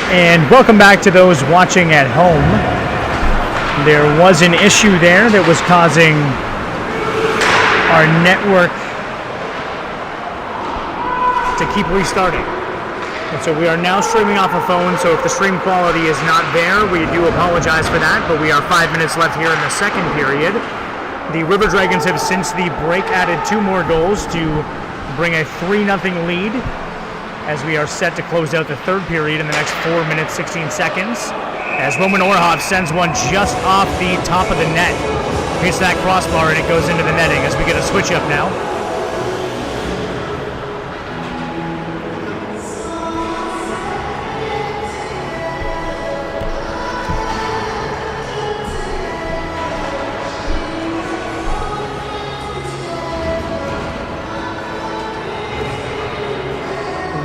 And welcome back to those watching at home. There was an issue there that was causing our network to keep restarting. And so we are now streaming off a phone, so if the stream quality is not there, we do apologize for that, but we are 5 minutes left here in the second period. The River Dragons have since the break added 2 more goals to bring a 3-0 lead, as we are set to close out the third period in the next 4 minutes, 16 seconds. As Roman Orhoff sends one just off the top of the net. Hits that crossbar and it goes into the netting as we get a switch up now.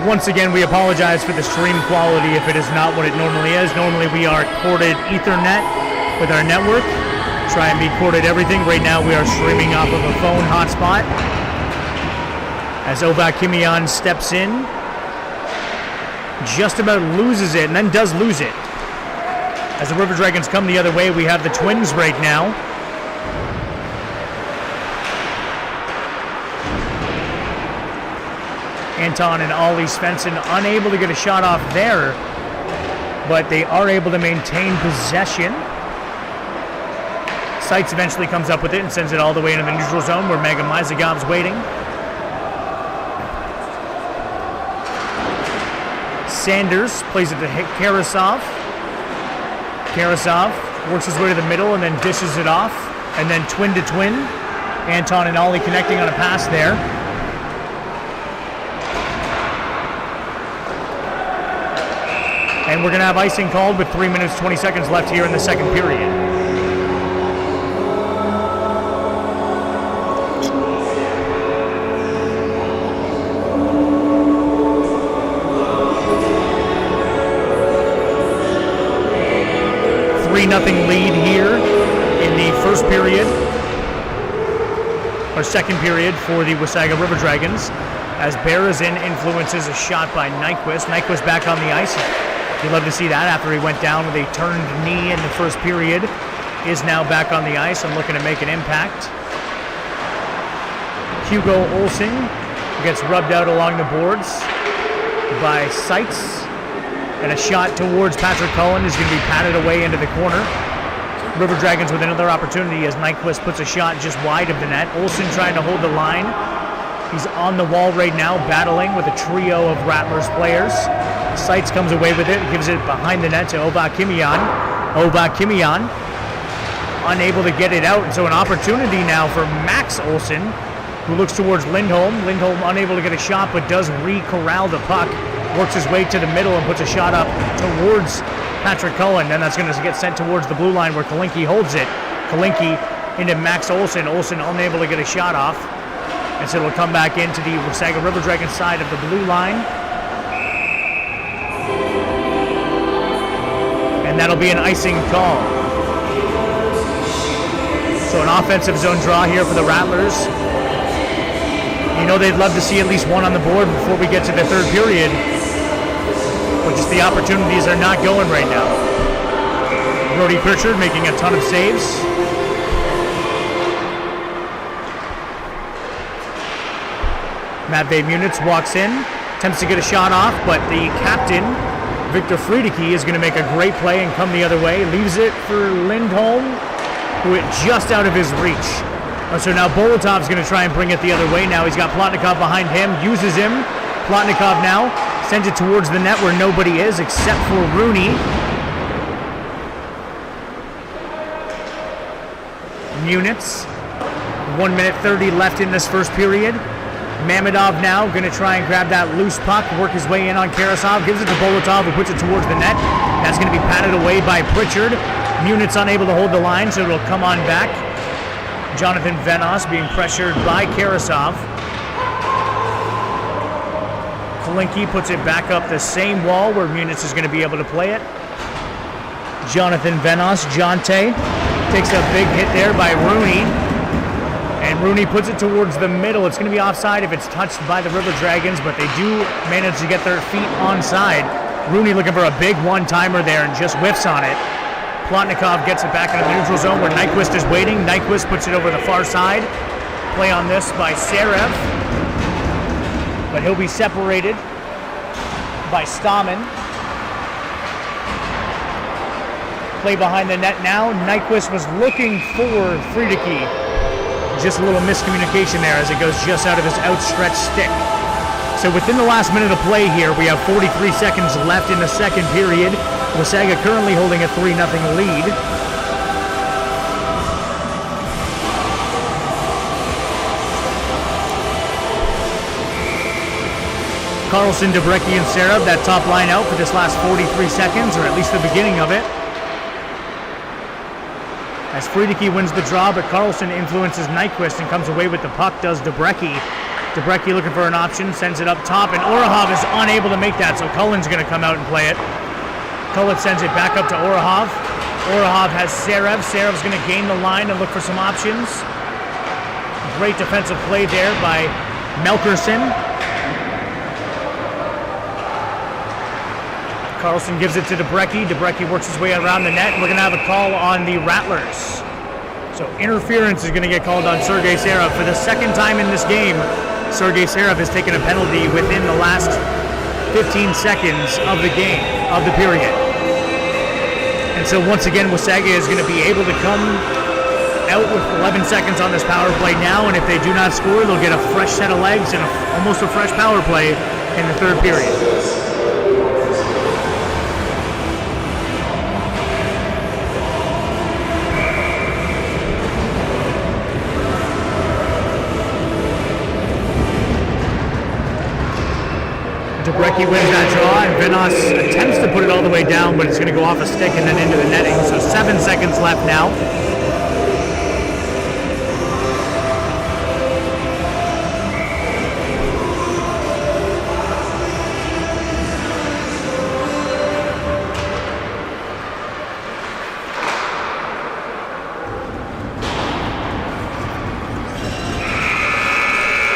Once again, we apologize for the stream quality if it is not what it normally is. Normally we are corded Ethernet with our network. Try and be corded everything. Right now we are streaming off of a phone hotspot. As Ovakimian steps in. Just about loses it and then does lose it. As the River Dragons come the other way, we have the Twins right now. Anton and Ollie Svensson unable to get a shot off there, but they are able to maintain possession. Seitz eventually comes up with it and sends it all the way into the neutral zone where Mega Maizagov's waiting. Sanders plays it to Karasov. Karasov works his way to the middle and then dishes it off, and then twin to twin. Anton and Ollie connecting on a pass there. And we're going to have icing called with 3 minutes, 20 seconds left here in the second period. Nothing lead here in the first period, or second period for the Wasaga River Dragons, as Berezin influences a shot by Nyquist. Nyquist back on the ice. You'd love to see that after he went down with a turned knee in the first period. Is now back on the ice and looking to make an impact. Hugo Olsen gets rubbed out along the boards by Seitz. And a shot towards Patrick Cullen is going to be patted away into the corner. River Dragons with another opportunity as Nyquist puts a shot just wide of the net. Olsen trying to hold the line. He's on the wall right now, battling with a trio of Rattlers players. Seitz comes away with it, gives it behind the net to Ovakimian. Ovakimian unable to get it out, and so an opportunity now for Max Olsen, who looks towards Lindholm. Lindholm unable to get a shot, but does re-corral the puck. Works his way to the middle and puts a shot up towards Patrick Cullen. Then that's going to get sent towards the blue line where Kalinke holds it. Kalinke into Max Olsen. Olsen unable to get a shot off. And so it'll come back into the Wasaga River Dragons side of the blue line. And that'll be an icing call. So an offensive zone draw here for the Rattlers. You know they'd love to see at least one on the board before we get to the third period. But just the opportunities are not going right now. Brody Pritchard making a ton of saves. Matvey Munitz walks in, attempts to get a shot off, but the captain, Victor Friedeke, is going to make a great play and come the other way. Leaves it for Lindholm, who hit just out of his reach. So now Bolotov's going to try and bring it the other way. Now he's got Plotnikov behind him, uses him. Plotnikov now sends it towards the net where nobody is except for Rooney. Munitz. 1 minute 30 left in this first period. Mamedov now going to try and grab that loose puck, work his way in on Karasov, gives it to Bolotov, who puts it towards the net. That's going to be patted away by Pritchard. Munitz unable to hold the line, so it'll come on back. Jonathan Venos being pressured by Karasov. Kalinke puts it back up the same wall where Munitz is going to be able to play it. Jonathan Venos, Jonte, takes a big hit there by Rooney. And Rooney puts it towards the middle. It's going to be offside if it's touched by the River Dragons, but they do manage to get their feet onside. Rooney looking for a big one-timer there and just whiffs on it. Plotnikov gets it back into the neutral zone where Nyquist is waiting. Nyquist puts it over the far side. Play on this by Serev. But he'll be separated by Stamen. Play behind the net now. Nyquist was looking for Friedeke. Just a little miscommunication there as it goes just out of his outstretched stick. So within the last minute of play here, we have 43 seconds left in the second period. Wasaga currently holding a 3-0 lead. Carlson, Debrecki, and Serev, that top line out for this last 43 seconds, or at least the beginning of it. As Friedeke wins the draw, but Carlson influences Nyquist and comes away with the puck, does Debrecki. Debrecki looking for an option, sends it up top, and Orahov is unable to make that, so Cullen's going to come out and play it. Cullen sends it back up to Orahov. Orahov has Serev. Serev's going to gain the line and look for some options. Great defensive play there by Melkerson. Carlson gives it to Debrecki. Debrecki works his way around the net, and we're going to have a call on the Rattlers. So interference is going to get called on Sergei Serev. For the second time in this game, Sergei Serev has taken a penalty within the last 15 seconds of the game, of the period. And so once again, Wasaga is going to be able to come out with 11 seconds on this power play now, and if they do not score, they'll get a fresh set of legs and almost a fresh power play in the third period. Debrecki wins that draw, and Venos attempts to put it all the way down, but it's going to go off a stick and then into the netting. So 7 seconds left now.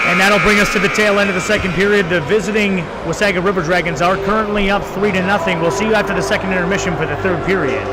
And that'll bring us to the tail end of the second period. The visiting Wasaga River Dragons are currently up 3-0. We'll see you after the second intermission for the third period.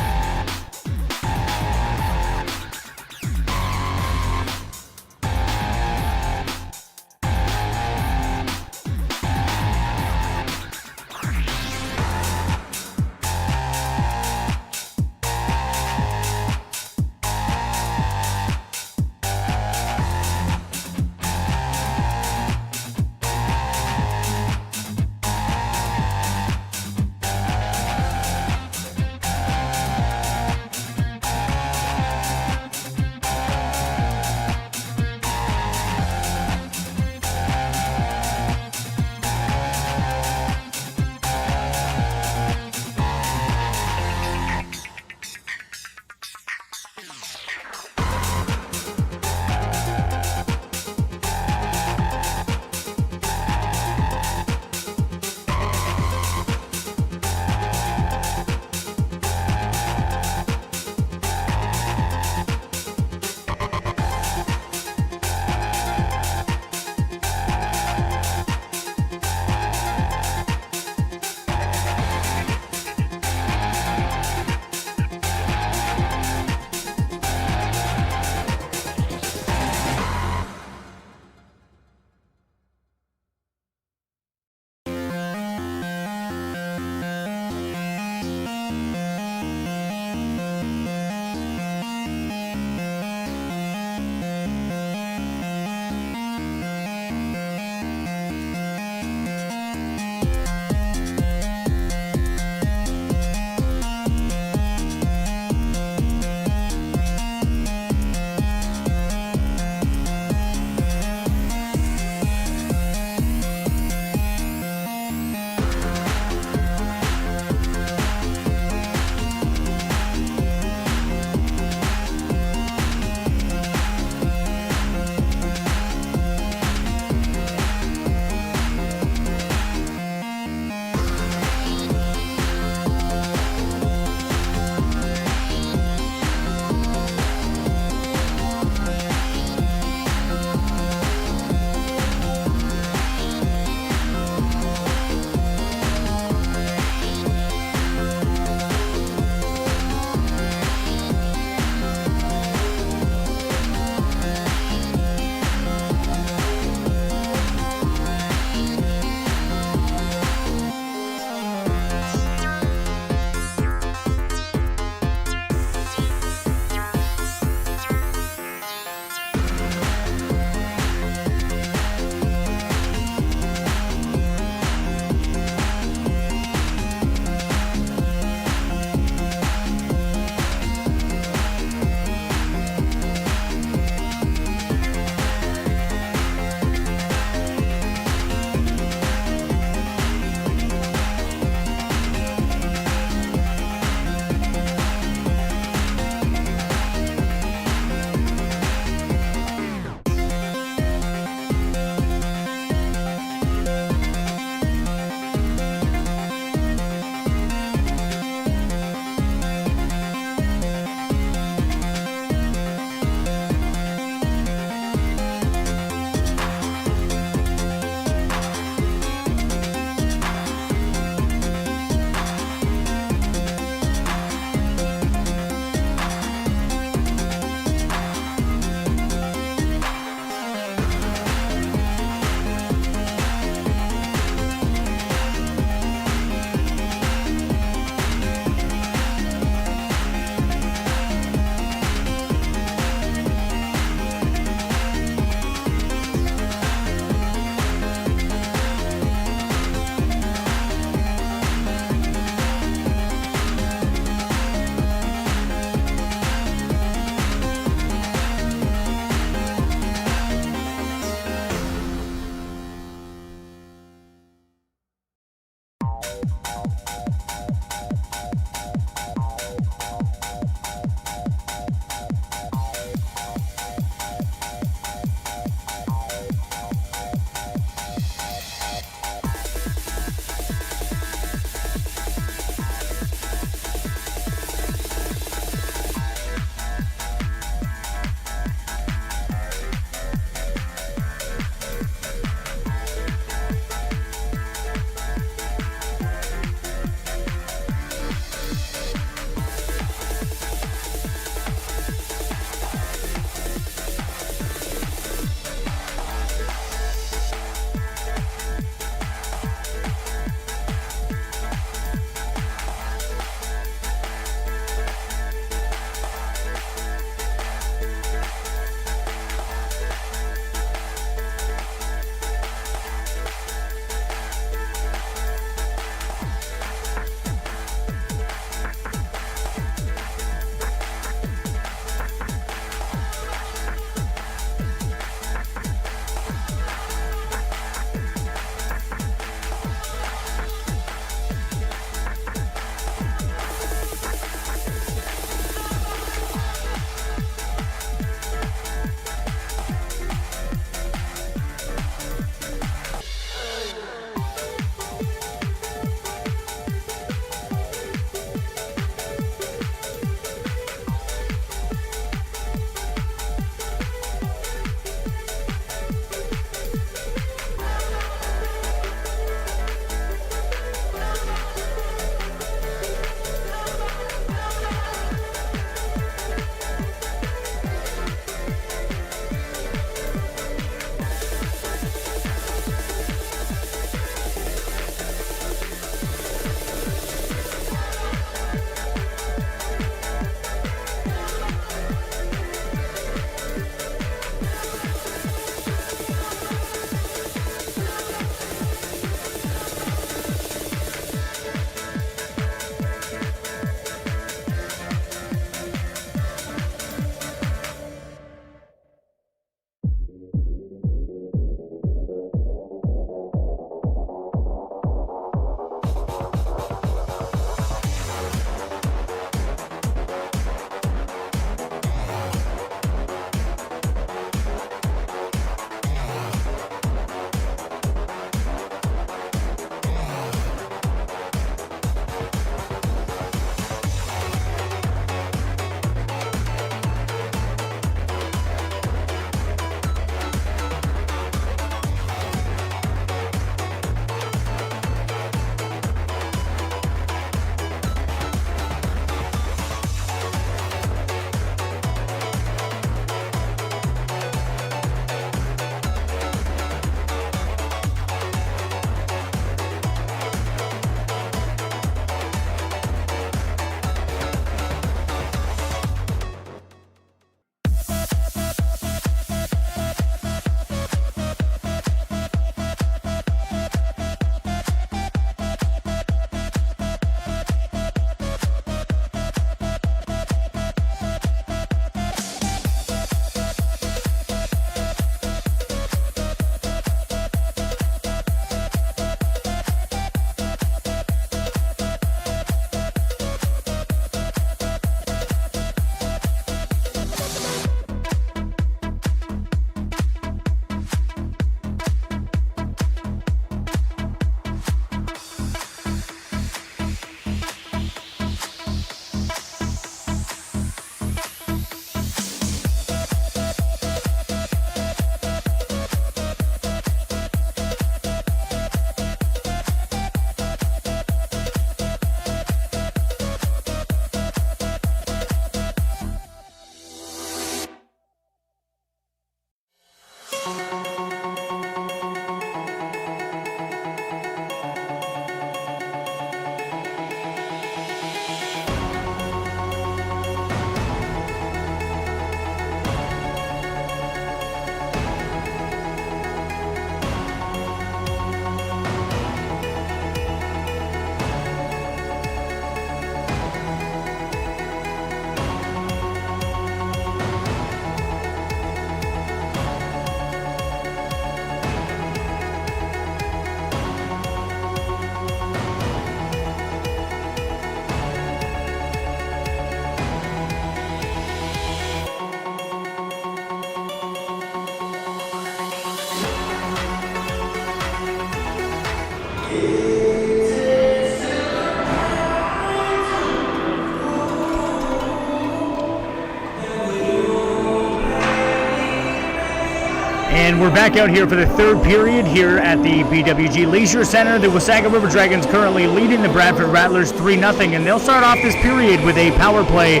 And we're back out here for the third period here at the BWG Leisure Center. The Wasaga River Dragons currently leading the Bradford Rattlers 3-0, and they'll start off this period with a power play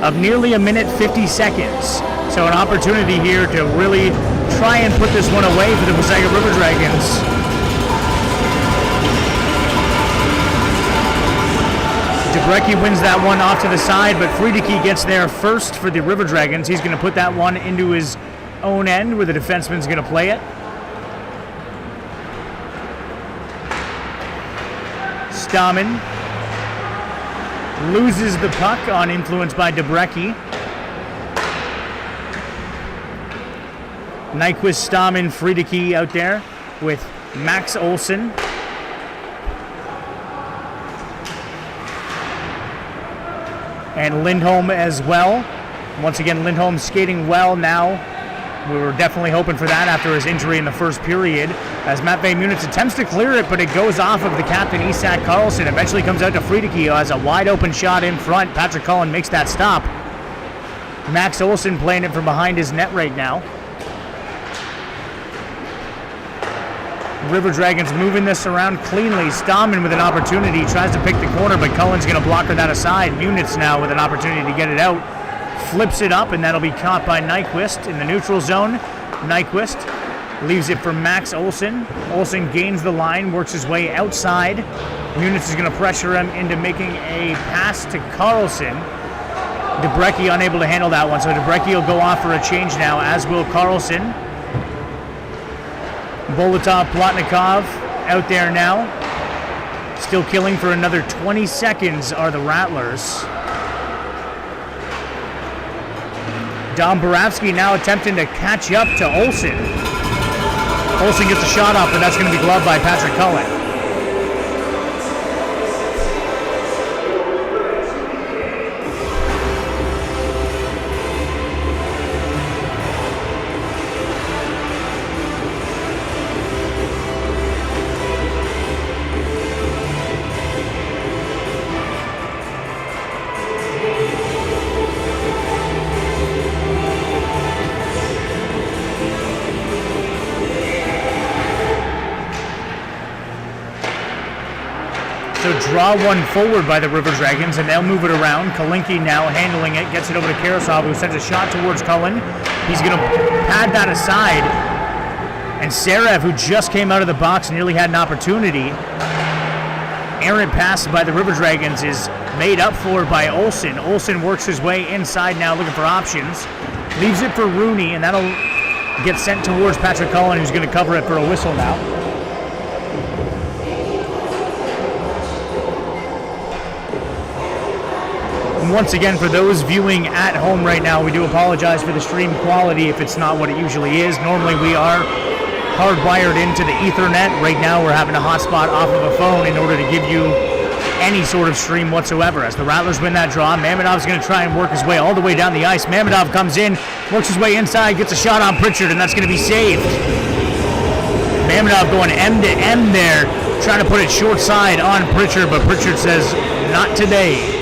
of nearly a minute 50 seconds. So an opportunity here to really try and put this one away for the Wasaga River Dragons. Debrecki wins that one off to the side, but Friedeke gets there first for the River Dragons. He's going to put that one into his own end where the defenseman's going to play it. Stamen loses the puck on influence by Debrecki. Nyquist, Stamen, Friedeke out there with Max Olsen. And Lindholm as well. Once again, Lindholm skating well now. We were definitely hoping for that after his injury in the first period. As Matvei Munitz attempts to clear it, but it goes off of the captain, Isak Karlsson. Eventually comes out to Friedeke, who has a wide open shot in front. Patrick Cullen makes that stop. Max Olsen playing it from behind his net right now. River Dragons moving this around cleanly. Stamen with an opportunity, tries to pick the corner, but Cullen's going to block that aside. Munitz now with an opportunity to get it out. Flips it up, and that'll be caught by Nyquist in the neutral zone. Nyquist leaves it for Max Olsen. Olsen gains the line, works his way outside. Munitz is going to pressure him into making a pass to Karlsson. Debrecki unable to handle that one, so Debrecki will go off for a change now, as will Karlsson. Bolotov, Plotnikov out there now. Still killing for another 20 seconds are the Rattlers. Domborovsky now attempting to catch up to Olsen. Olsen gets a shot off, but that's going to be gloved by Patrick Cullen. So draw one forward by the River Dragons, and they'll move it around. Kalinke now handling it, gets it over to Karasov, who sends a shot towards Cullen. He's going to pad that aside. And Sarev, who just came out of the box, nearly had an opportunity. Errant pass by the River Dragons is made up for by Olsen. Olsen works his way inside now, looking for options. Leaves it for Rooney, and that'll get sent towards Patrick Cullen, who's going to cover it for a whistle now. Once again, for those viewing at home right now, we do apologize for the stream quality if it's not what it usually is. Normally we are hardwired into the Ethernet. Right now we're having a hotspot off of a phone in order to give you any sort of stream whatsoever. As the Rattlers win that draw, Mamedov's going to try and work his way all the way down the ice. Mamedov comes in, works his way inside, gets a shot on Pritchard, and that's going to be saved. Mamedov going end to end there, trying to put it short side on Pritchard, but Pritchard says, not today.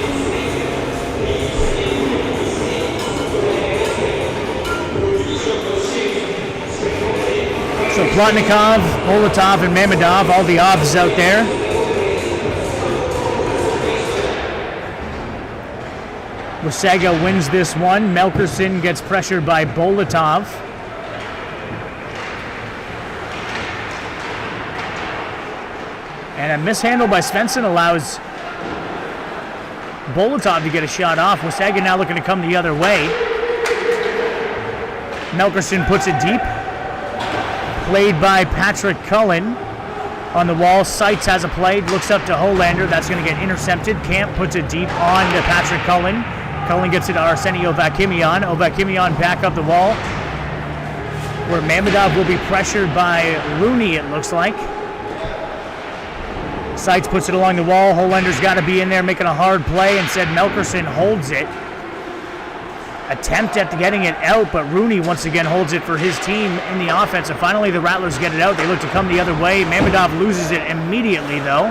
So Plotnikov, Bolotov, and Mamedov, all the offs out there. Wasaga wins this one. Melkerson gets pressured by Bolotov. And a mishandle by Svensson allows Bolotov to get a shot off. Wasaga now looking to come the other way. Melkerson puts it deep. Played by Patrick Cullen on the wall. Seitz has a play, looks up to Holander. That's going to get intercepted. Camp puts it deep on to Patrick Cullen. Cullen gets it to Arsenio Ovakimian. Ovakimian back up the wall, where Mamedov will be pressured by Rooney, it looks like. Seitz puts it along the wall. Holander's got to be in there making a hard play. Instead, Melkerson holds it. Attempt at getting it out, but Rooney once again holds it for his team in the offense. And finally, the Rattlers get it out. They look to come the other way. Mamedov loses it immediately, though.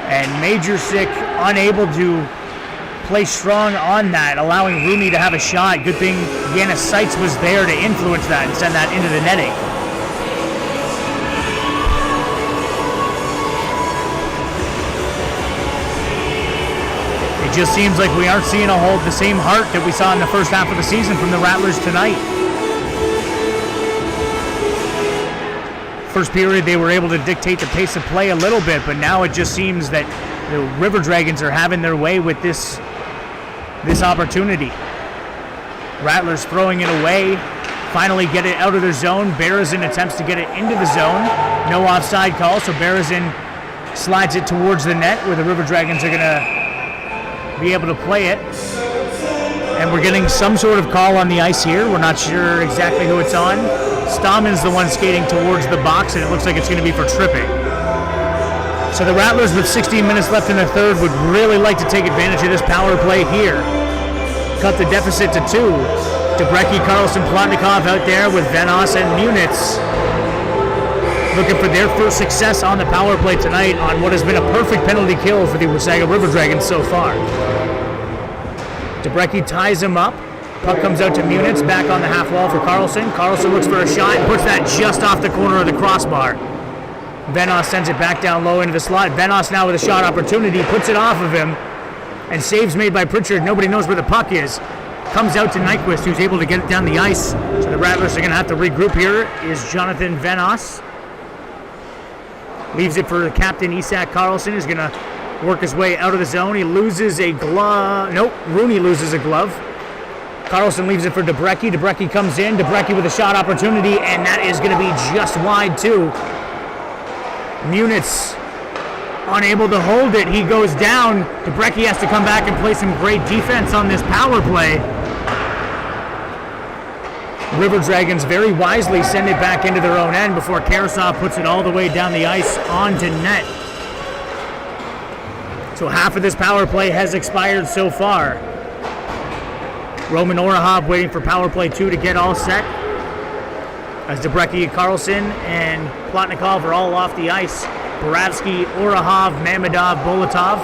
And Majorsic unable to play strong on that, allowing Rooney to have a shot. Good thing Yanis Seitz was there to influence that and send that into the netting. It just seems like we aren't seeing the same heart that we saw in the first half of the season from the Rattlers tonight. First period, they were able to dictate the pace of play a little bit, but now it just seems that the River Dragons are having their way with this opportunity. Rattlers throwing it away, finally get it out of their zone. Berezin attempts to get it into the zone. No offside call, so Berezin slides it towards the net where the River Dragons are going to be able to play it. And we're getting some sort of call on the ice here. We're not sure exactly who it's on. Stammen's the one skating towards the box, and it looks like it's going to be for tripping. So the Rattlers, with 16 minutes left in the third, would really like to take advantage of this power play here. Cut the deficit to 2. Debrecki, Carlson, Plotnikov out there with Venos and Munitz, looking for their first success on the power play tonight on what has been a perfect penalty kill for the Wasaga River Dragons so far. Debrecki ties him up. Puck comes out to Munitz, back on the half wall for Carlson. Carlson looks for a shot and puts that just off the corner of the crossbar. Venos sends it back down low into the slot. Venos now with a shot opportunity, puts it off of him, and saves made by Pritchard. Nobody knows where the puck is. Comes out to Nyquist, who's able to get it down the ice. So the Rattlers are going to have to regroup here. Is Jonathan Venos. Leaves it for the captain, Isak Carlson, who's going to work his way out of the zone. He loses a glove. Nope, Rooney loses a glove. Carlson leaves it for Debrecki. Debrecki comes in. Debrecki with a shot opportunity, and that is going to be just wide, too. Munitz unable to hold it. He goes down. Debrecki has to come back and play some great defense on this power play. River Dragons very wisely send it back into their own end before Karasov puts it all the way down the ice onto net. So half of this power play has expired so far. Roman Orahov waiting for power play 2 to get all set, as Debrecki, Carlson, and Plotnikov are all off the ice. Boravsky, Orahov, Mamedov, Bolotov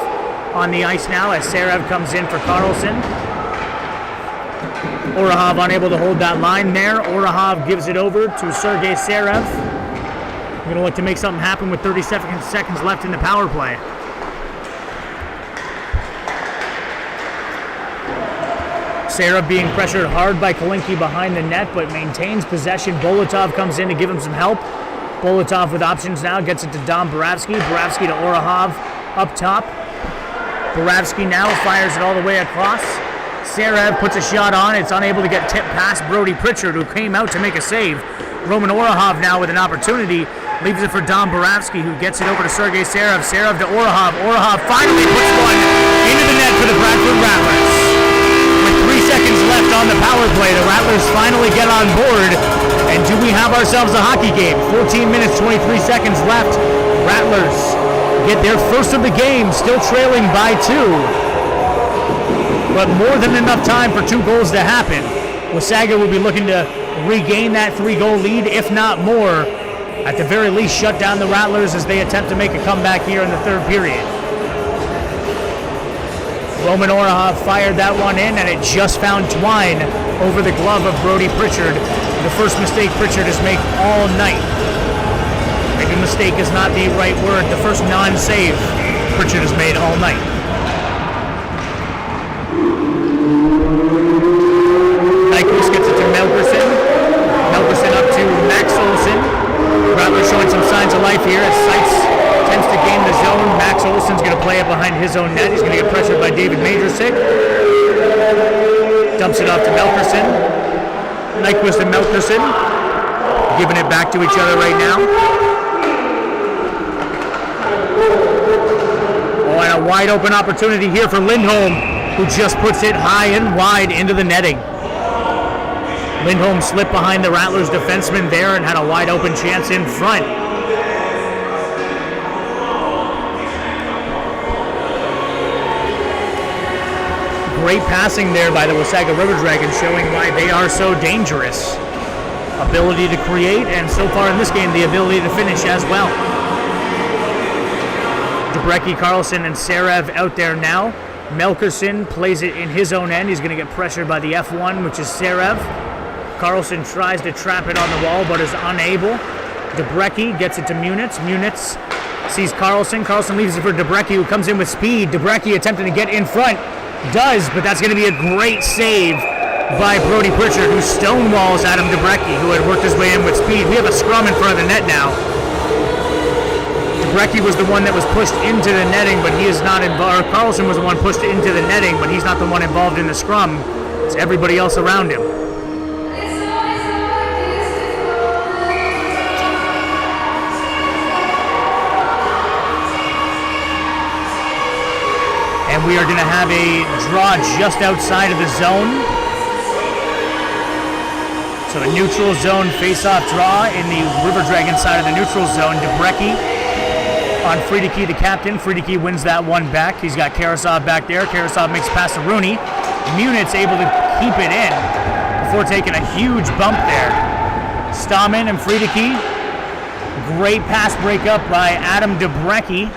on the ice now as Serev comes in for Carlson. Orahov unable to hold that line there. Orahov gives it over to Sergei Serev. Going to look to make something happen with 30 seconds left in the power play. Serev being pressured hard by Kalinke behind the net, but maintains possession. Bolotov comes in to give him some help. Bolotov with options now, gets it to Dom Boravsky. Boravsky to Orahov up top. Boravsky now fires it all the way across. Serev puts a shot on. It's unable to get tipped past Brody Pritchard, who came out to make a save. Roman Orahov now with an opportunity. Leaves it for Dom Boravsky, who gets it over to Sergei Serev. Serev to Orahov. Orahov finally puts one into the net for the Bradford Rattlers. With 3 seconds left on the power play, the Rattlers finally get on board. And do we have ourselves a hockey game? 14 minutes, 23 seconds left. Rattlers get their first of the game, still trailing by 2. But more than enough time for 2 goals to happen. Wasaga will be looking to regain that 3-goal lead, if not more. At the very least, shut down the Rattlers as they attempt to make a comeback here in the third period. Roman Orahov fired that one in, and it just found twine over the glove of Brody Pritchard. The first mistake Pritchard has made all night. Maybe mistake is not the right word. The first non-save Pritchard has made all night. Nyquist gets it to Melkerson. Melkerson up to Max Olsen. Rattlers showing some signs of life here as Seitz tends to gain the zone. Max Olsen's going to play it behind his own net. He's going to get pressured by David Majorsic. Dumps it off to Melkerson. Nyquist and Melkerson giving it back to each other right now. Oh, and a wide open opportunity here for Lindholm, who just puts it high and wide into the netting. Lindholm slipped behind the Rattlers defenseman there and had a wide open chance in front. Great passing there by the Wasaga River Dragons, showing why they are so dangerous. Ability to create, and so far in this game, the ability to finish as well. Debrecki, Carlson, and Serev out there now. Melkerson plays it in his own end. He's going to get pressured by the F1, which is Serev. Carlson tries to trap it on the wall, but is unable. Debrecki gets it to Munitz. Munitz sees Carlson. Carlson leaves it for Debrecki, who comes in with speed. Debrecki attempting to get in front. Does, but that's going to be a great save by Brody Pritchard, who stonewalls Adam Debrecki, who had worked his way in with speed. We have a scrum in front of the net now. Debrecki was the one that was pushed into the netting, but he is not involved. Carlson was the one pushed into the netting, but he's not the one involved in the scrum. It's everybody else around him. And we are going to have a draw just outside of the zone. So a neutral zone face-off draw in the River Dragon side of the neutral zone. Debrecki on Friedeke, the captain. Friedeke wins that one back. He's got Karasov back there. Karasov makes a pass to Rooney. Munitz able to keep it in before taking a huge bump there. Stammen and Friedeke. Great pass breakup by Adam Debrecki.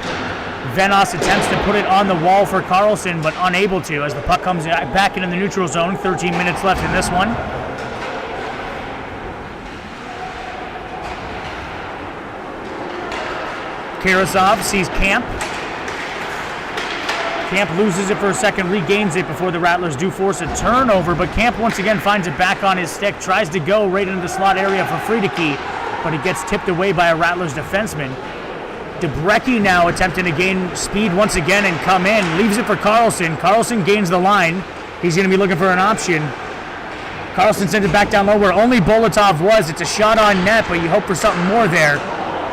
Venos attempts to put it on the wall for Carlson, but unable to as the puck comes back into the neutral zone. 13 minutes left in this one. Karasov sees Camp. Camp loses it for a second, regains it before the Rattlers do force a turnover, but Camp once again finds it back on his stick, tries to go right into the slot area for Friedeke, but it gets tipped away by a Rattlers defenseman. Debrecki now attempting to gain speed once again and come in. Leaves it for Carlson. Carlson gains the line. He's going to be looking for an option. Carlson sends it back down low where only Bolotov was. It's a shot on net, but you hope for something more there.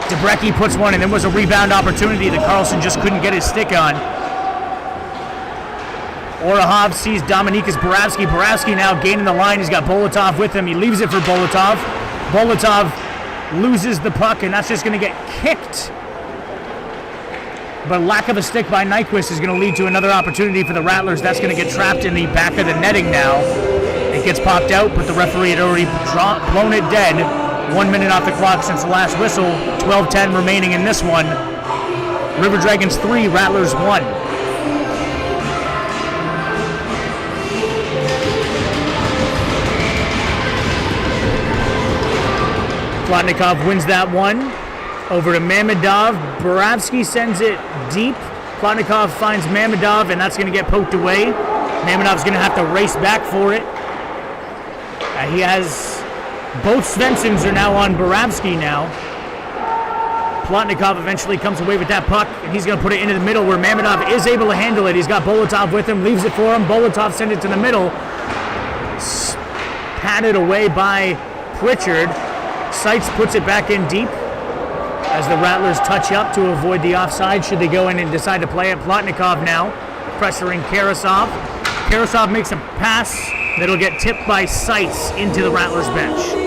Debrecki puts one, and then was a rebound opportunity that Carlson just couldn't get his stick on. Orahov sees Dominikas Boravsky. Boravsky now gaining the line. He's got Bolotov with him. He leaves it for Bolotov. Bolotov loses the puck, and that's just going to get kicked. But lack of a stick by Nyquist is going to lead to another opportunity for the Rattlers. That's going to get trapped in the back of the netting now. It gets popped out, but the referee had already blown it dead. 1 minute off the clock since the last whistle. 12:10 remaining in this one. River Dragons 3, Rattlers 1. Plotnikov wins that one. Over to Mamedov. Boravsky sends it deep. Plotnikov finds Mamedov, and that's going to get poked away. Mamedov's going to have to race back for it. He has... Both Svenssons are now on Boravsky now. Plotnikov eventually comes away with that puck, and he's going to put it into the middle where Mamedov is able to handle it. He's got Bolotov with him, leaves it for him. Bolotov sends it to the middle. Patted away by Pritchard. Seitz puts it back in deep as the Rattlers touch up to avoid the offside should they go in and decide to play it. Plotnikov now pressuring Karasov. Karasov makes a pass that'll get tipped by Seitz into the Rattlers bench.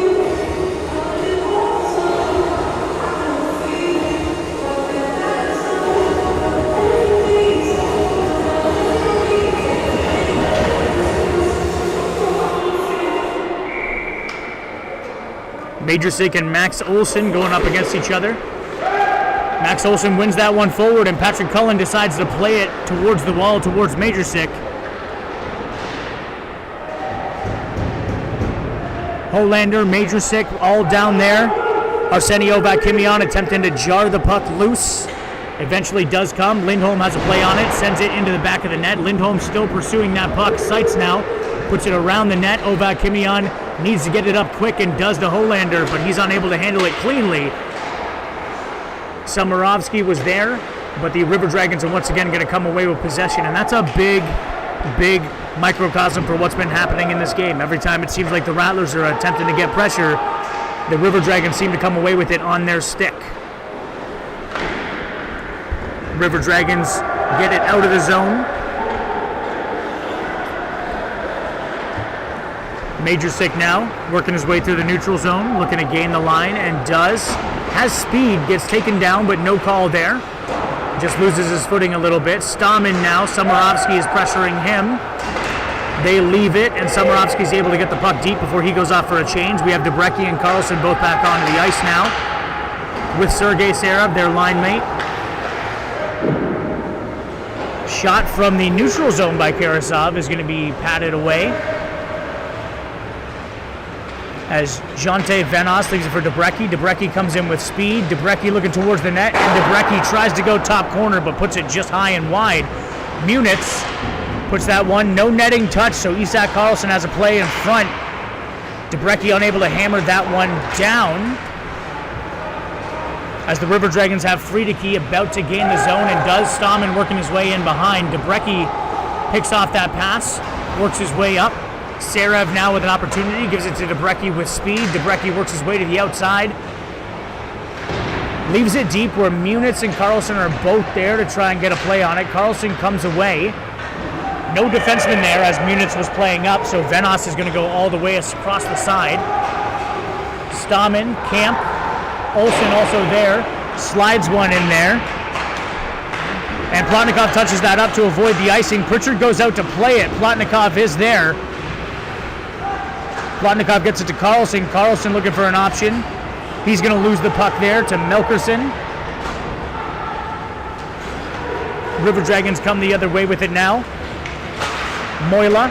Majersik and Max Olson going up against each other. Max Olson wins that one forward, and Patrick Cullen decides to play it towards the wall, towards Majersik. Holander, Majersik, all down there. Arsenio Vakimian attempting to jar the puck loose. Eventually does come. Lindholm has a play on it, sends it into the back of the net. Lindholm still pursuing that puck. Seitz now puts it around the net. Vakimian needs to get it up quick and does to Holander, but he's unable to handle it cleanly. Samarovsky was there, but the River Dragons are once again going to come away with possession, and that's a big, big microcosm for what's been happening in this game. Every time it seems like the Rattlers are attempting to get pressure, the River Dragons seem to come away with it on their stick. River Dragons get it out of the zone. Majersik now working his way through the neutral zone, looking to gain the line, and does. Has speed, gets taken down, but no call there. Just loses his footing a little bit. Stammen now, Samarovsky is pressuring him. They leave it, and Samarovsky's able to get the puck deep before he goes off for a change. We have Debrecki and Carlson both back onto the ice now with Sergei Serev, their line mate. Shot from the neutral zone by Karasov is going to be patted away. As Jonte Venos leaves it for Debrecki. Debrecki comes in with speed. Debrecki looking towards the net, and Debrecki tries to go top corner, but puts it just high and wide. Munitz puts that one, no netting touch, so Isak Karlsson has a play in front. Debrecki unable to hammer that one down. As the River Dragons have Friedeke about to gain the zone, and does. Stammen working his way in behind. Debrecki picks off that pass, works his way up. Serev now with an opportunity, gives it to Debrecki with speed. Debrecki works his way to the outside. Leaves it deep where Munitz and Karlsson are both there to try and get a play on it. Karlsson comes away. No defenseman there as Munitz was playing up, so Venos is going to go all the way across the side. Stammen, Camp, Olsen also there. Slides one in there. And Plotnikov touches that up to avoid the icing. Pritchard goes out to play it. Plotnikov is there. Plotnikov gets it to Karlsson. Karlsson looking for an option. He's going to lose the puck there to Melkerson. River Dragons come the other way with it now. Moila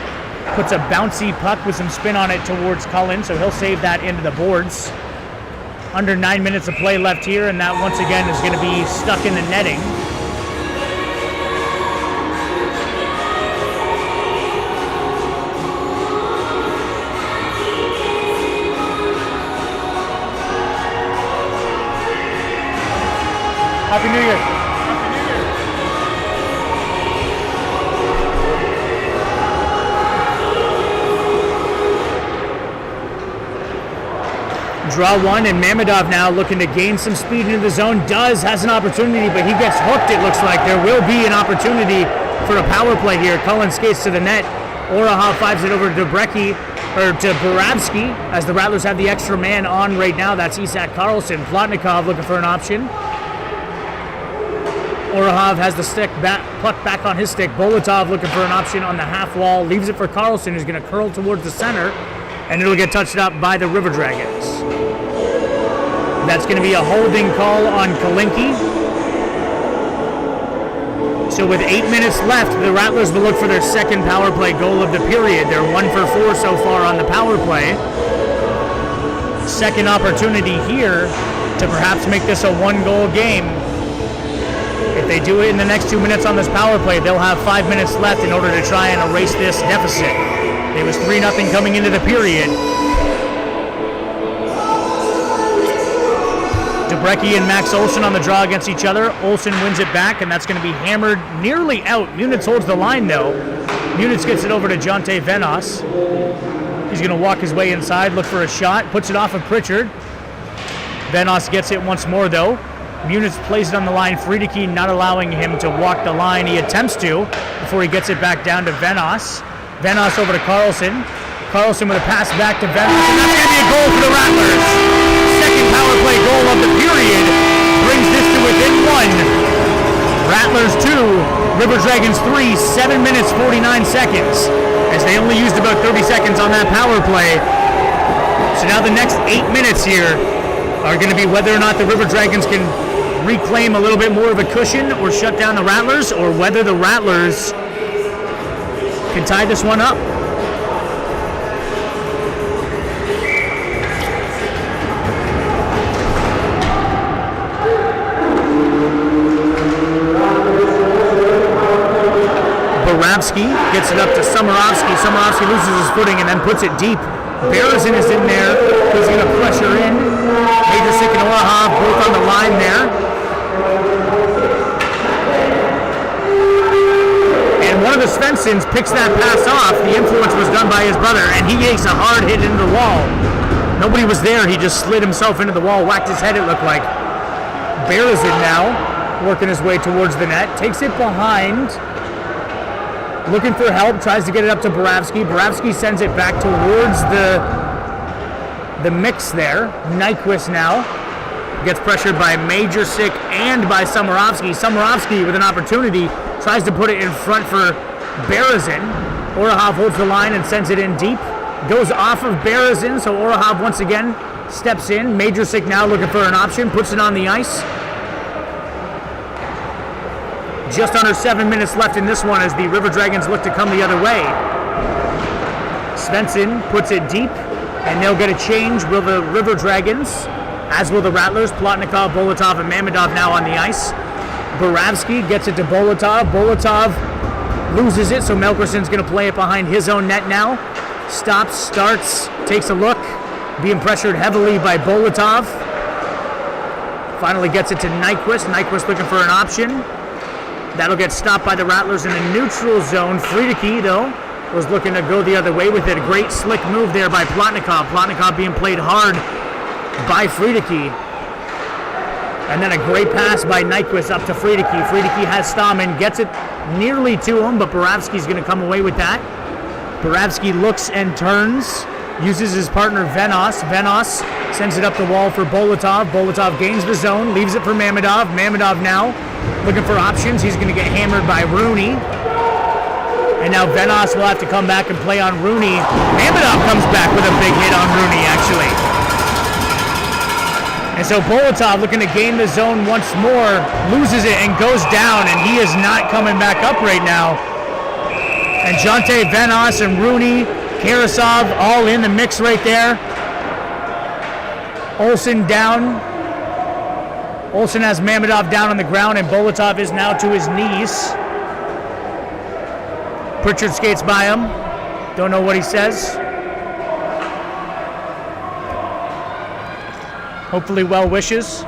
puts a bouncy puck with some spin on it towards Cullen, so he'll save that into the boards. Under 9 minutes of play left here, and that once again is going to be stuck in the netting. Happy New Year. Happy New Year. Draw one, and Mamedov now looking to gain some speed into the zone. Has an opportunity, but he gets hooked, it looks like. There will be an opportunity for a power play here. Cullen skates to the net. Orahov fives it over to Debrecki, or to Borabsky, as the Rattlers have the extra man on right now. That's Isak Karlsson. Plotnikov looking for an option. Orahov has the puck back on his stick. Bolotov looking for an option on the half wall. Leaves it for Karlsson, who's going to curl towards the center, and it'll get touched up by the River Dragons. That's going to be a holding call on Kalinke. So with 8 minutes left, the Rattlers will look for their second power play goal of the period. They're 1 for 4 so far on the power play. Second opportunity here to perhaps make this a 1-goal game. If they do it in the next 2 minutes on this power play, they'll have 5 minutes left in order to try and erase this deficit. It was 3-0 coming into the period. Debrecki and Max Olsen on the draw against each other. Olsen wins it back, and that's going to be hammered nearly out. Munitz holds the line, though. Munitz gets it over to Jonte Venos. He's going to walk his way inside, look for a shot, puts it off of Pritchard. Venos gets it once more, though. Munitz plays it on the line. Friedeke not allowing him to walk the line. He attempts to before he gets it back down to Venos. Venos over to Karlsson. Karlsson with a pass back to Venos, and that's going to be a goal for the Rattlers. Second power play goal of the period brings this to within 1. Rattlers 2, River Dragons 3, 7 minutes 49 seconds, as they only used about 30 seconds on that power play. So now the next 8 minutes here are going to be whether or not the River Dragons can reclaim a little bit more of a cushion or shut down the Rattlers, or whether the Rattlers can tie this one up. Borabsky gets it up to Samarovsky. Samarovsky loses his footing and then puts it deep. Berezin is in there. He's going to pressure in. Majorsic and Orahov both on the line there. And one of the Svenssons picks that pass off. The influence was done by his brother, and he takes a hard hit into the wall. Nobody was there. He just slid himself into the wall, whacked his head, it looked like. Berezin now working his way towards the net. Takes it behind. Looking for help, tries to get it up to Borabsky. Borabsky sends it back towards the mix there. Nyquist now gets pressured by Majorsic and by Samarovsky. Samarovsky with an opportunity, tries to put it in front for Berezin. Orahov holds the line and sends it in deep. Goes off of Berezin, so Orahov once again steps in. Majorsic now looking for an option, puts it on the ice. Just under 7 minutes left in this one as the River Dragons look to come the other way. Svensson puts it deep, and they'll get a change. Will the River Dragons, as will the Rattlers. Plotnikov, Bolotov, and Mamedov now on the ice. Boravsky gets it to Bolotov. Bolotov loses it, so Melkerson's going to play it behind his own net now. Stops, starts, takes a look, being pressured heavily by Bolotov. Finally gets it to Nyquist. Nyquist looking for an option. That'll get stopped by the Rattlers in a neutral zone. Friedeke, though, was looking to go the other way with it. A great slick move there by Plotnikov. Plotnikov being played hard by Friedeke. And then a great pass by Nyquist up to Friedeke. Friedeke has Stammen, gets it nearly to him, but Boravsky's going to come away with that. Boravsky looks and turns, uses his partner Venos. Venos sends it up the wall for Bolotov. Bolotov gains the zone, leaves it for Mamedov. Mamedov now looking for options. He's going to get hammered by Rooney. And now Venos will have to come back and play on Rooney. Mamedov comes back with a big hit on Rooney, actually. And so Bolotov looking to gain the zone once more, loses it and goes down, and he is not coming back up right now. And Jonte, Venos, and Rooney, Karasov all in the mix right there. Olsen down. Olsen has Mamedov down on the ground, and Bolotov is now to his knees. Pritchard skates by him. Don't know what he says. Hopefully well wishes.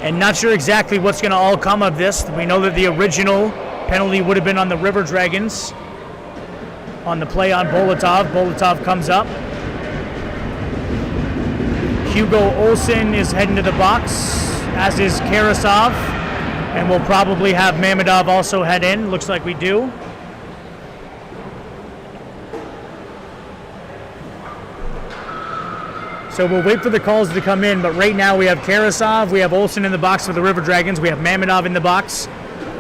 And not sure exactly what's going to all come of this. We know that the original penalty would have been on the River Dragons on the play on Bolotov. Bolotov comes up. Hugo Olsen is heading to the box, as is Karasov. And we'll probably have Mamedov also head in. Looks like we do. So we'll wait for the calls to come in, but right now we have Karasov, we have Olsen in the box for the River Dragons, we have Mamedov in the box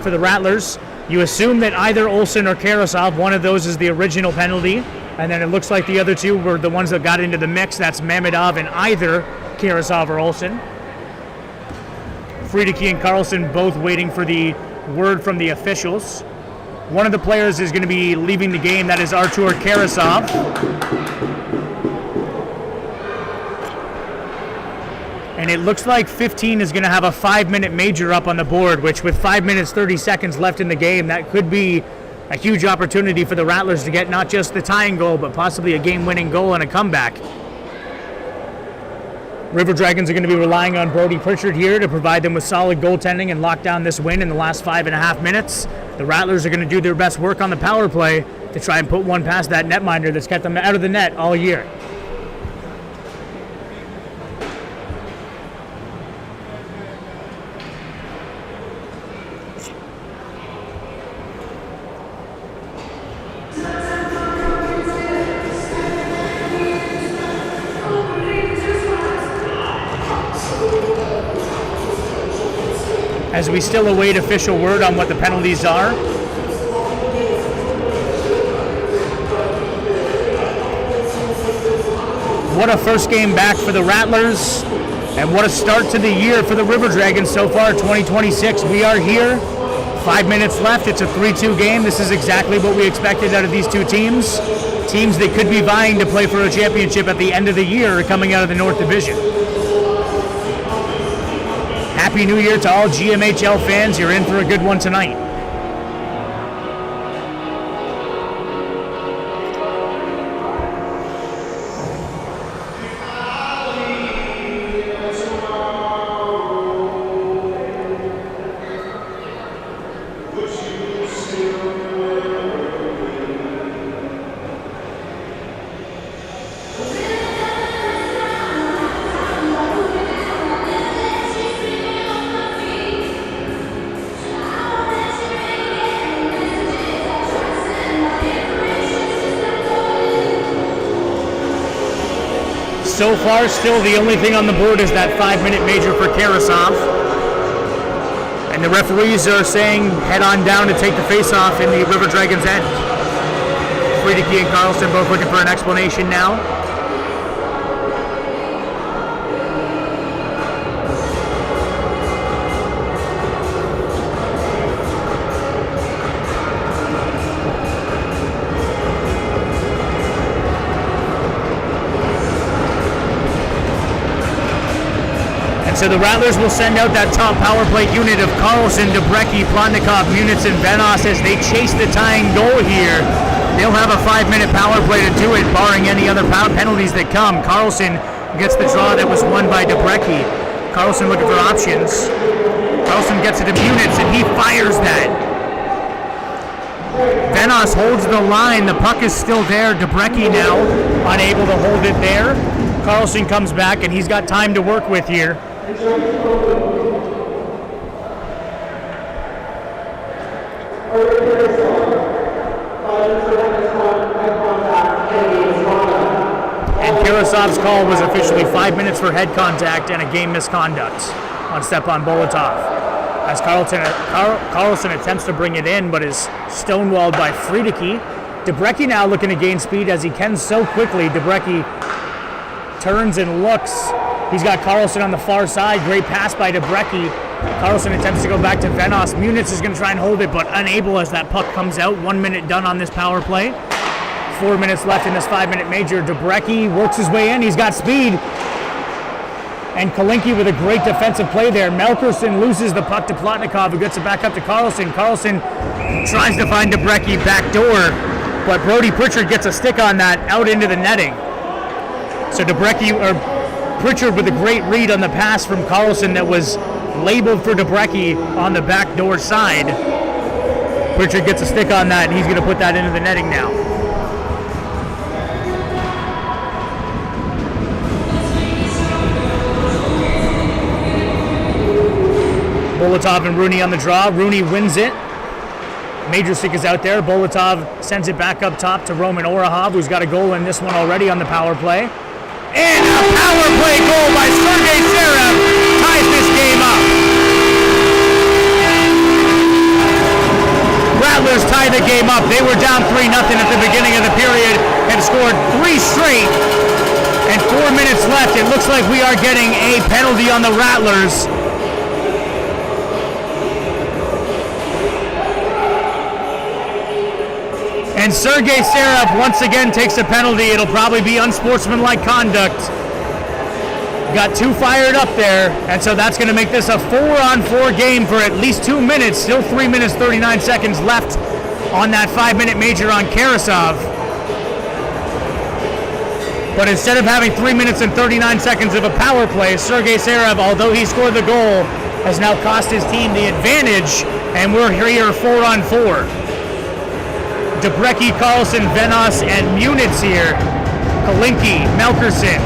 for the Rattlers. You assume that either Olsen or Karasov, one of those is the original penalty, and then it looks like the other two were the ones that got into the mix. That's Mamedov and either Karasov or Olsen. Friedeke and Carlson both waiting for the word from the officials. One of the players is going to be leaving the game, that is Artur Karasov. And it looks like 15 is going to have a 5-minute major up on the board, which with 5 minutes, 30 seconds left in the game, that could be a huge opportunity for the Rattlers to get not just the tying goal, but possibly a game-winning goal and a comeback. River Dragons are going to be relying on Brody Pritchard here to provide them with solid goaltending and lock down this win in the last 5.5 minutes. The Rattlers are going to do their best work on the power play to try and put one past that netminder that's kept them out of the net all year. As we still await official word on what the penalties are. What a first game back for the Rattlers, and what a start to the year for the River Dragons so far, 2026. We are here, 5 minutes left. It's a 3-2 game. This is exactly what we expected out of these two teams. Teams that could be vying to play for a championship at the end of the year coming out of the North Division. Happy New Year to all GMHL fans. You're in for a good one tonight. So far, still the only thing on the board is that 5-minute major for Karasov. And the referees are saying head on down to take the face-off in the River Dragons' end. Friedeke and Carlson both looking for an explanation now. And so the Rattlers will send out that top power play unit of Carlson, Debrecki, Plotnikov, Munitz, and Venos as they chase the tying goal here. They'll have a 5-minute power play to do it, barring any other penalties that come. Carlson gets the draw that was won by Debrecki. Carlson looking for options. Carlson gets it to Munitz, and he fires that. Venos holds the line. The puck is still there. Debrecki now unable to hold it there. Carlson comes back, and he's got time to work with here. And Karasov's call was officially 5 minutes for head contact and a game misconduct on Stepan Bolotov. As Carlson attempts to bring it in, but is stonewalled by Friedeke. Debrecki now looking to gain speed as he can so quickly. Debrecki turns and looks. He's got Carlson on the far side. Great pass by Debrecki. Carlson attempts to go back to Venos. Munitz is going to try and hold it, but unable as that puck comes out. 1 minute done on this power play. 4 minutes left in this 5-minute major. Debrecki works his way in. He's got speed. And Kalinke with a great defensive play there. Melkerson loses the puck to Plotnikov, who gets it back up to Carlson. Carlson tries to find Debrecki back door, but Brody Pritchard gets a stick on that out into the netting. So Pritchard with a great read on the pass from Carlson that was labeled for Debrecki on the back door side. Pritchard gets a stick on that, and he's going to put that into the netting now. Bolotov and Rooney on the draw. Rooney wins it. Majorsic is out there. Bolotov sends it back up top to Roman Orahov, who's got a goal in this one already on the power play. And a power play goal by Sergei Serev ties this game up. Rattlers tie the game up. They were down 3-0 at the beginning of the period and scored 3 straight. And 4 minutes left. It looks like we are getting a penalty on the Rattlers. And Sergei Serev once again takes a penalty. It'll probably be unsportsmanlike conduct. Got 2 fired up there, and so that's going to make this a 4-on-4 game for at least 2 minutes. Still 3 minutes, 39 seconds left on that 5-minute major on Karasov. But instead of having 3 minutes and 39 seconds of a power play, Sergei Serev, although he scored the goal, has now cost his team the advantage, and we're here 4-on-4. Debrecki, Carlson, Venos, and Munitz here. Kalinke, Melkerson,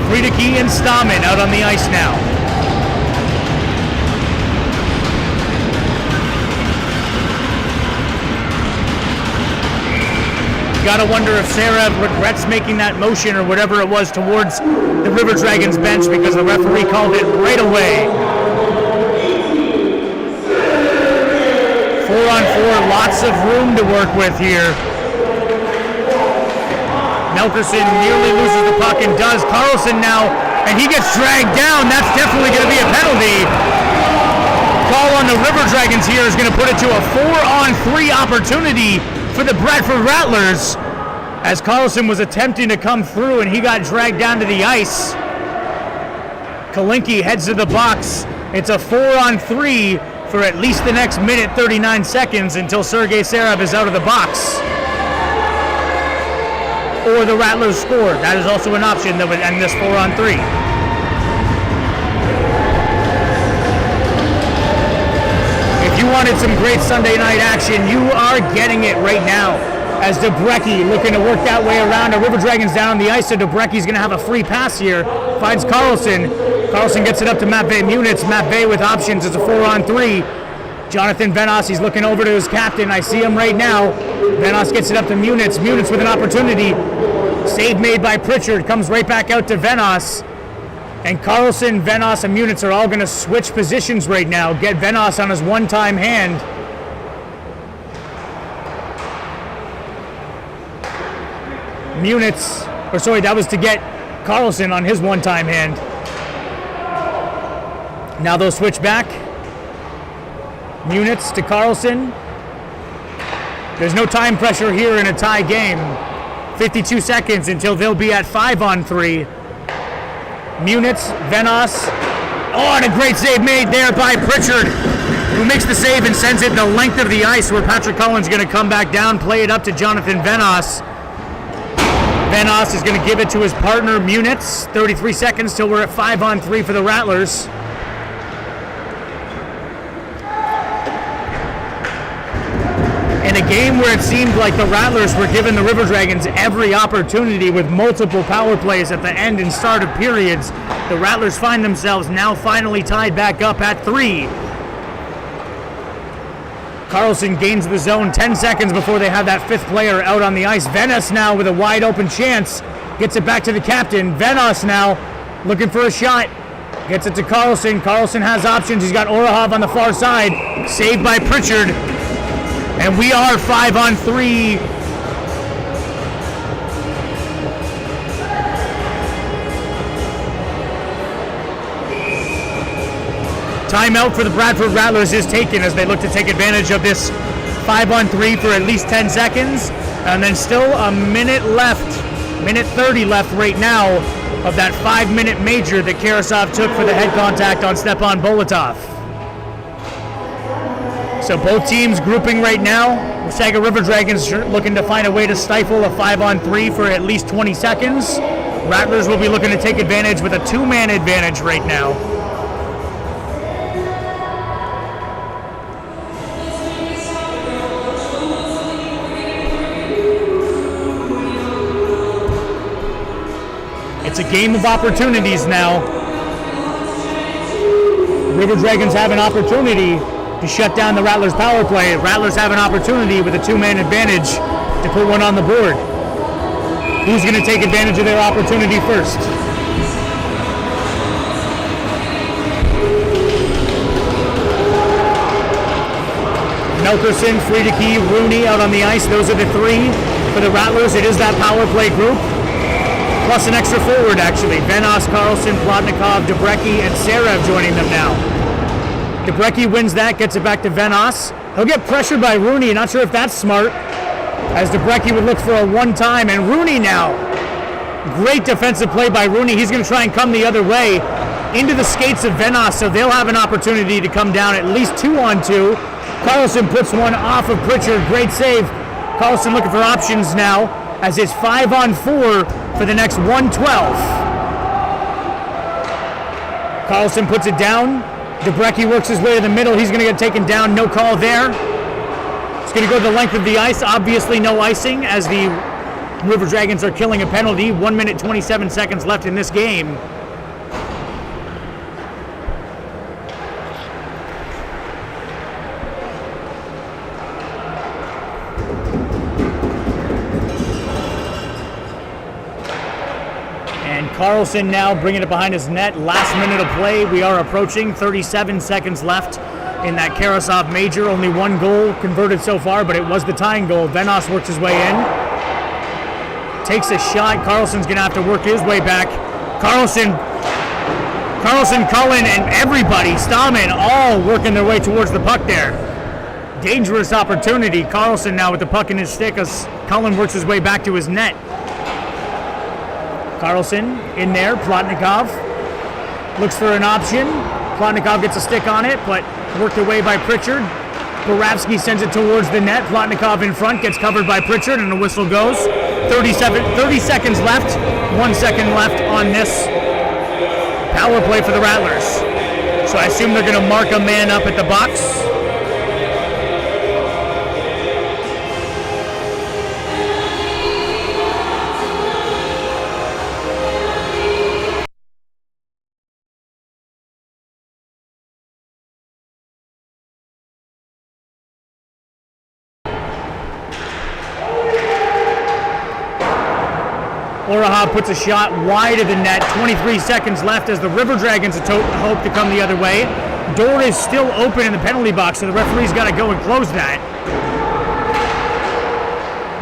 Friedeke, and Stamen out on the ice now. Gotta wonder if Serev regrets making that motion or whatever it was towards the River Dragons bench, because the referee called it right away. 4-on-4, lots of room to work with here. Melkerson nearly loses the puck and does. Carlson now, and he gets dragged down. That's definitely going to be a penalty. Call on the River Dragons here is going to put it to a 4-on-3 opportunity for the Bradford Rattlers, as Carlson was attempting to come through and he got dragged down to the ice. Kalinke heads to the box. It's a 4-on-3 for at least the next minute, 39 seconds, until Sergei Serev is out of the box. Or the Rattlers score. That is also an option that would end this 4-on-3. If you wanted some great Sunday night action, you are getting it right now. As Debrecki looking to work that way around. The River Dragons down on the ice, so Debrecki's going to have a free pass here. Finds Carlson. Carlson gets it up to Matvei Munitz. Matvei with options. It's a 4-on-3. Jonathan Venos, he's looking over to his captain. I see him right now. Venos gets it up to Munitz. Munitz with an opportunity. Save made by Pritchard. Comes right back out to Venos. And Carlson, Venos, and Munitz are all going to switch positions right now. Get Venos on his one-time hand. Munitz, or sorry, that was to get Carlson on his one-time hand. Now they'll switch back. Munitz to Carlson. There's no time pressure here in a tie game. 52 seconds until they'll be at 5-on-3. Munitz, Venos, Oh, and a great save made there by Pritchard, who makes the save and sends it the length of the ice, where Patrick Cullen's going to come back down, play it up to Jonathan Venos. Venos is going to give it to his partner, Munitz. 33 seconds till we're at 5-on-3 for the Rattlers. In a game where it seemed like the Rattlers were giving the River Dragons every opportunity with multiple power plays at the end and start of periods, the Rattlers find themselves now finally tied back up at 3. Carlson gains the zone 10 seconds before they have that fifth player out on the ice. Venos now with a wide open chance. Gets it back to the captain. Venos now looking for a shot. Gets it to Carlson. Carlson has options. He's got Orahov on the far side. Saved by Pritchard. And we are 5-on-3. Timeout for the Bradford Rattlers is taken as they look to take advantage of this 5-on-3 for at least 10 seconds. And then still a minute left, minute 30 left right now of that 5-minute major that Karasov took for the head contact on Stepan Bolotov. So both teams grouping right now. Wasaga River Dragons looking to find a way to stifle a 5-on-3 for at least 20 seconds. Rattlers will be looking to take advantage with a 2-man advantage right now. It's a game of opportunities now. River Dragons have an opportunity to shut down the Rattlers power play. Rattlers have an opportunity with a 2-man advantage to put one on the board. Who's going to take advantage of their opportunity first? Melkerson, Friedeke, Rooney out on the ice. Those are the 3 for the Rattlers. It is that power play group. Plus an extra forward, actually. Venos, Carlson, Plotnikov, Debrecki, and Sarev joining them now. Debrecki wins that, gets it back to Venos. He'll get pressured by Rooney. Not sure if that's smart, as Debrecki would look for a one-time. And Rooney now. Great defensive play by Rooney. He's going to try and come the other way into the skates of Venos, so they'll have an opportunity to come down at least 2-on-2. Carlson puts one off of Pritchard. Great save. Carlson looking for options now, as it's 5-on-4 for the next 1:12. Carlson puts it down. Debrecki works his way to the middle. He's going to get taken down. No call there. It's going to go the length of the ice. Obviously no icing, as the River Dragons are killing a penalty. 1 minute 27 seconds left in this game. Carlson now bringing it behind his net. Last minute of play. We are approaching 37 seconds left in that Karasov major. Only 1 goal converted so far, but it was the tying goal. Venos works his way in. Takes a shot. Carlson's going to have to work his way back. Carlson, Cullen, and everybody, Stallman, all working their way towards the puck there. Dangerous opportunity. Carlson now with the puck in his stick as Cullen works his way back to his net. Carlson in there, Plotnikov looks for an option. Plotnikov gets a stick on it, but worked away by Pritchard. Boravsky sends it towards the net. Plotnikov in front, gets covered by Pritchard, and the whistle goes. 30 seconds left. 1 second left on this power play for the Rattlers. So I assume they're going to mark a man up at the box. Orahov puts a shot wide of the net. 23 seconds left as the River Dragons hope to come the other way. Door is still open in the penalty box, so the referee's got to go and close that.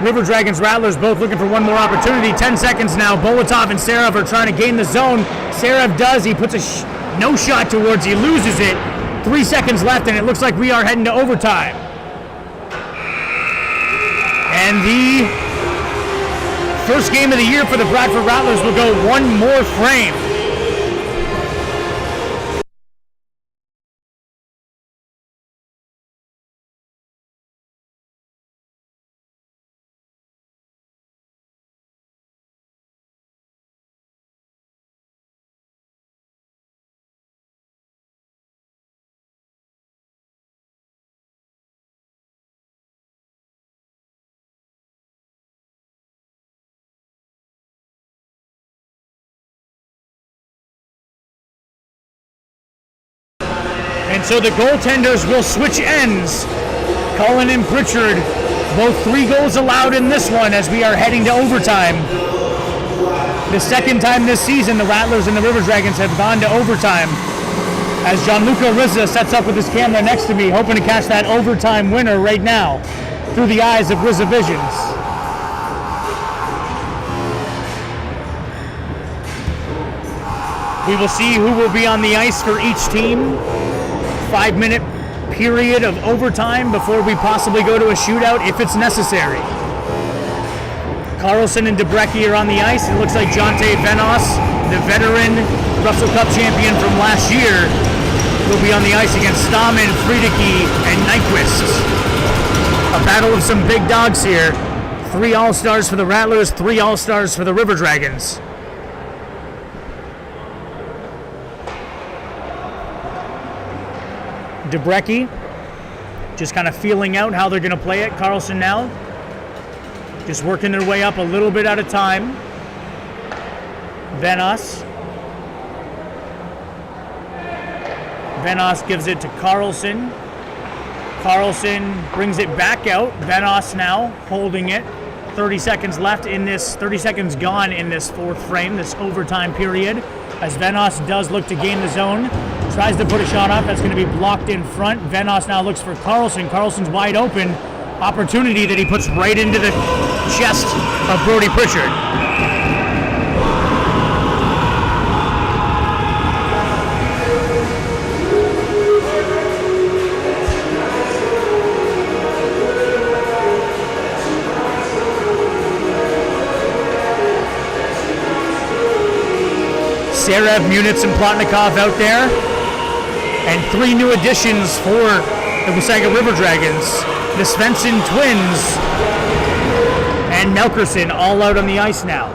River Dragons, Rattlers both looking for one more opportunity. 10 seconds now. Bolotov and Sarev are trying to gain the zone. Sarev does. He puts a no shot towards. He loses it. 3 seconds left, and it looks like we are heading to overtime. And the first game of the year for the Bradford Rattlers will go one more frame. So the goaltenders will switch ends. Cullen and Pritchard, both 3 goals allowed in this one as we are heading to overtime. The second time this season, the Rattlers and the River Dragons have gone to overtime. As Gianluca Rizza sets up with his camera next to me, hoping to catch that overtime winner right now through the eyes of Rizza Visions. We will see who will be on the ice for each team. 5-minute period of overtime before we possibly go to a shootout if it's necessary. Carlson and DeBrecki are on the ice. It looks like Jonte Venos, the veteran Russell Cup champion from last year, will be on the ice against Stammen, Friedeke, and Nyquist. A battle of some big dogs here. 3 All-Stars for the Rattlers, 3 All-Stars for the River Dragons. DeBrecki just kind of feeling out how they're going to play it. Carlson now just working their way up a little bit at a time. Venos gives it to Carlson. Carlson brings it back out. Venos now holding it. 30 seconds left in this, 30 seconds gone in this 4th frame, this overtime period. As Venos does look to gain the zone. Tries to put a shot up. That's going to be blocked in front. Venos now looks for Carlson. Carlson's wide open. Opportunity that he puts right into the chest of Brody Pritchard. Serev, Munitz, and Plotnikov out there. And 3 new additions for the Wasaga River Dragons. The Svensson twins and Melkerson all out on the ice now.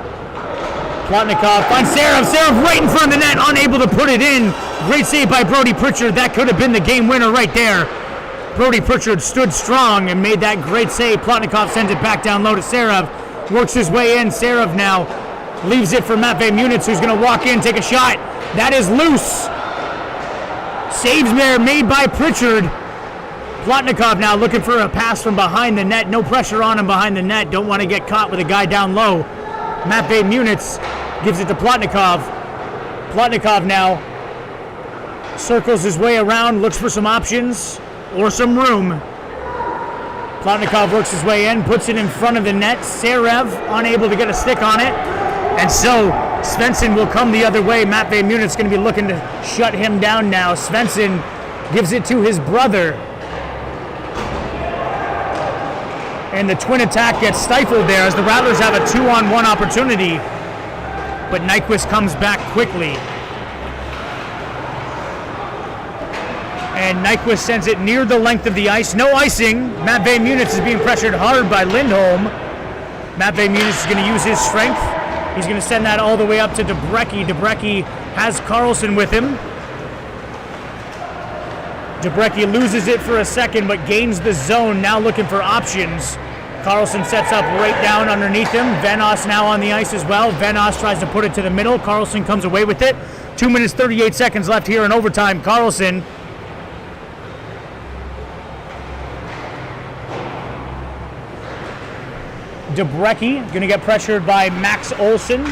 Plotnikov finds Serev. Serev right in front of the net, unable to put it in. Great save by Brody Pritchard. That could have been the game winner right there. Brody Pritchard stood strong and made that great save. Plotnikov sends it back down low to Serev. Works his way in. Serev now leaves it for Matvei Munitz, who's going to walk in, take a shot. That is loose. Saves there made by Pritchard. Plotnikov now looking for a pass from behind the net. No pressure on him behind the net. Don't want to get caught with a guy down low. Matvei Munitz gives it to Plotnikov. Plotnikov now circles his way around, looks for some options or some room. Plotnikov works his way in, puts it in front of the net. Serev unable to get a stick on it. And so Svensson will come the other way. Matvei Munitz going to be looking to shut him down now. Svensson gives it to his brother. And the twin attack gets stifled there as the Rattlers have a 2-on-1 opportunity. But Nyquist comes back quickly. And Nyquist sends it near the length of the ice. No icing. Matvei Munitz is being pressured hard by Lindholm. Matvei Munitz is going to use his strength. He's going to send that all the way up to DeBrecki. DeBrecki has Carlson with him. DeBrecki loses it for a second, but gains the zone, now looking for options. Carlson sets up right down underneath him. Venos now on the ice as well. Venos tries to put it to the middle. Carlson comes away with it. 2 minutes, 38 seconds left here in overtime. Carlson DeBrecki going to get pressured by Max Olson.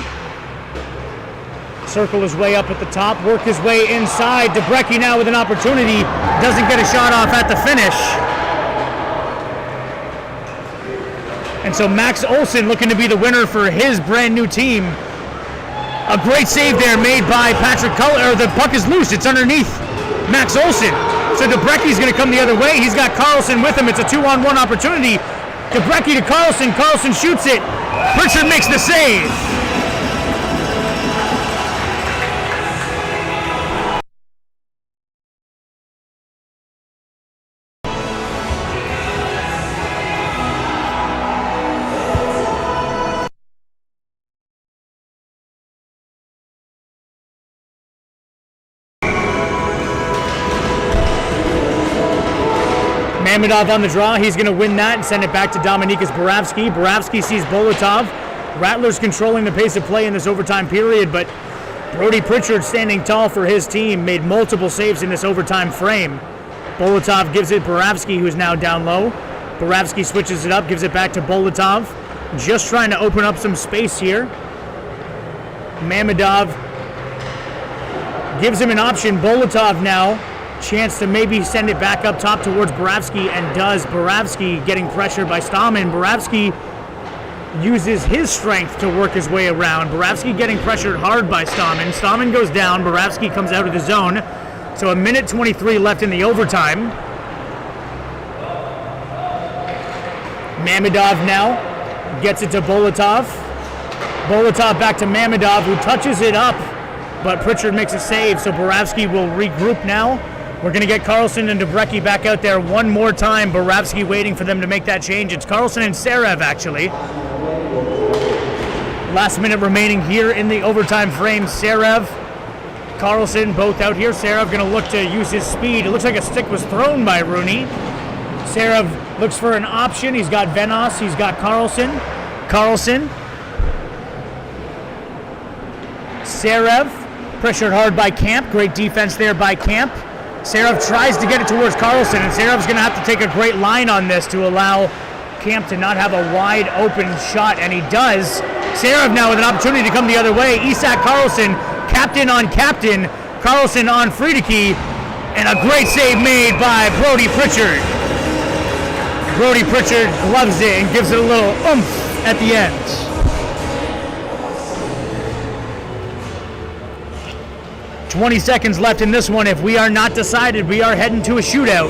Circle his way up at the top, work his way inside. DeBrecki now with an opportunity. Doesn't get a shot off at the finish. And so Max Olson looking to be the winner for his brand new team. A great save there made by Patrick Cullen. The puck is loose. It's underneath Max Olson. So DeBrecki's going to come the other way. He's got Carlson with him. It's a 2-on-1 opportunity. DeBrecki to Carlson. Carlson shoots it. Pritchard makes the save. Mamedov on the draw. He's going to win that and send it back to Dominikas Boravsky. Boravsky sees Bolotov. Rattlers controlling the pace of play in this overtime period, but Brody Pritchard standing tall for his team, made multiple saves in this overtime frame. Bolotov gives it Boravsky, who's now down low. Boravsky switches it up, gives it back to Bolotov. Just trying to open up some space here. Mamedov gives him an option. Bolotov now, chance to maybe send it back up top towards Boravsky, and does. Boravsky getting pressured by Stamen. Boravsky uses his strength to work his way around. Boravsky getting pressured hard by Stamen. Stamen goes down. Boravsky comes out of the zone. So a minute 23 left in the overtime. Mamedov now gets it to Bolotov. Bolotov back to Mamedov, who touches it up, but Pritchard makes a save, so Boravsky will regroup now. We're going to get Carlson and Debrecki back out there one more time. Boravsky waiting for them to make that change. It's Carlson and Sarev, actually. Last minute remaining here in the overtime frame. Sarev, Carlson, both out here. Sarev going to look to use his speed. It looks like a stick was thrown by Rooney. Sarev looks for an option. He's got Venos. He's got Carlson. Sarev, pressured hard by Camp. Great defense there by Camp. Sarev tries to get it towards Carlson, and Sarev's going to have to take a great line on this to allow Camp to not have a wide open shot, and he does. Sarev now with an opportunity to come the other way. Isak Carlson, captain on captain. Carlson on Friedeke, and a great save made by Brody Pritchard. Brody Pritchard gloves it and gives it a little oomph at the end. "20 seconds left in this one. If we are not decided, we are heading to a shootout."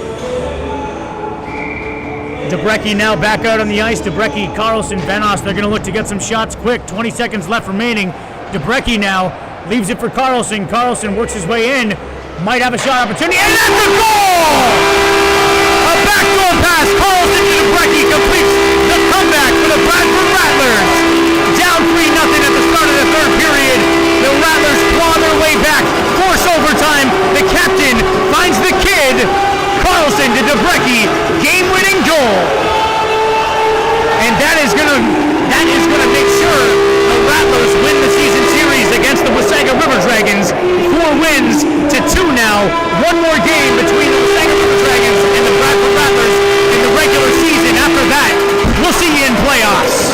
Debrecki now back out on the ice. Debrecki, Carlson, Venos, they're going to look to get some shots quick. 20 seconds left remaining. Debrecki now leaves it for Carlson. Carlson works his way in. Might have a shot opportunity, and that's a goal! A backdoor pass. Carlson to Debrecki completes the comeback for the Bradford Rattlers. Down 3-0 at the start of the third period. The Rattlers claw their way back. Force overtime. The captain finds the kid. Carlson to Debrecki. Game-winning goal. And that is gonna make sure the Rattlers win the season series against the Wasaga River Dragons. 4 wins to 2 now. One more game between the Wasaga River Dragons and the Bradford Rattlers in the regular season. After that, we'll see you in playoffs.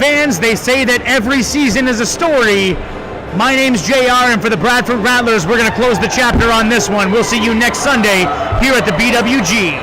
Fans, they say that every season is a story. My name's JR, and for the Bradford Rattlers, we're going to close the chapter on this one. We'll see you next Sunday here at the BWG.